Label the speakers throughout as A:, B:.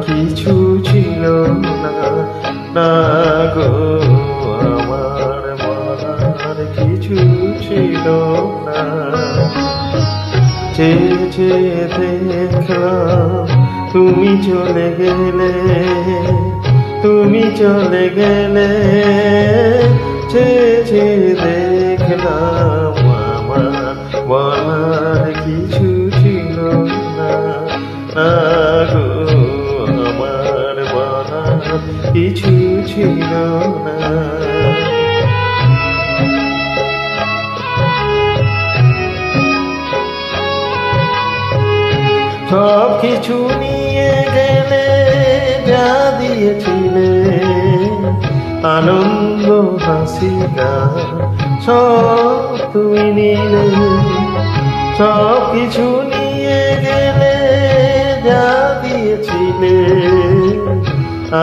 A: কিছু ছিল না, না গো আমার বলার কিছু ছিল না। চেয়ে চেয়ে দেখলাম তুমি চলে গেলে, তুমি চলে গেলে। চেয়ে চেয়ে দেখলাম আমার বলার কিছু ছিল না, না গো আমার বলার কিছু ছিল না। সব কিছু নিয়ে গেলে, যা দিয়েছিলে আনন্দ হাসি গান সব তুমি নিলে। সব কিছু নিয়ে গেলে, যা দিয়েছিলে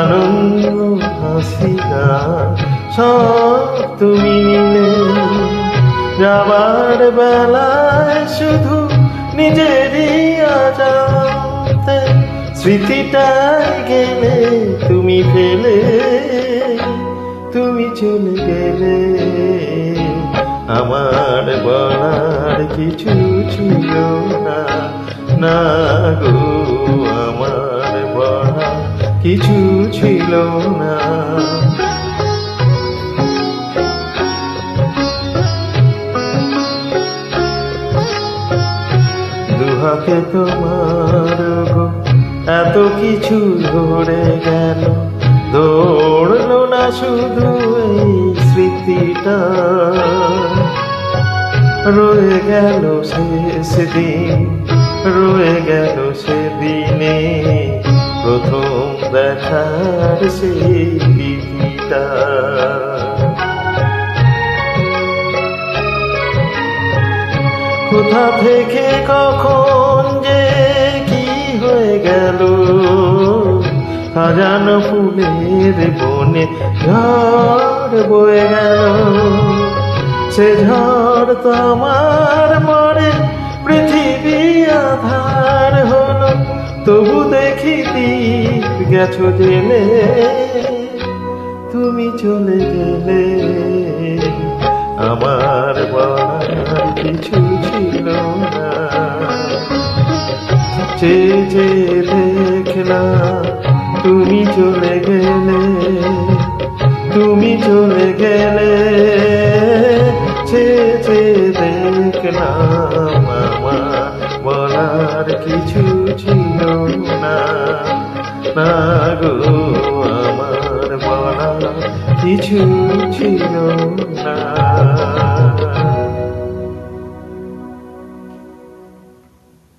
A: আনন্দ হাসি গান সব তুমি নিলে। যাবার বেলায় শুধু নিজেরই অজান্তে স্মৃতিটাই গেলে তুমি ফেলে, তুমি চলে গেলে। আমার বলার কিছু ছিল না, না গো আমার বলার কিছু ছিল না। দুহাতে তোমার গো এত কিছু ধরে গেল, দৌড়লো না শুধু এই স্মৃতিটা। রয়ে গেল সেদিন, রয়ে গেল সেদিনে প্রথম দেখার সেই দিদিটা। কোথা থেকে কখন যে কি হয়ে গেল, সাজানো ফুলের বনে ঝড় বয়ে গেল। সে ঝড় তো আমার মনে পৃথিবী আধার হলো, তবু দেখি দীপ গেছো জেলে, তুমি চলে গেলে। আমার বলার কিছু ছিল না, চেয়ে চেয়ে দেখলাম তুমি চলে গেলে, তুমি চলে গেলে। চেয়ে চেয়ে দেখলাম আমার বলার কিছু ছিল না, না গো আমার বলার কিছু ছিল না।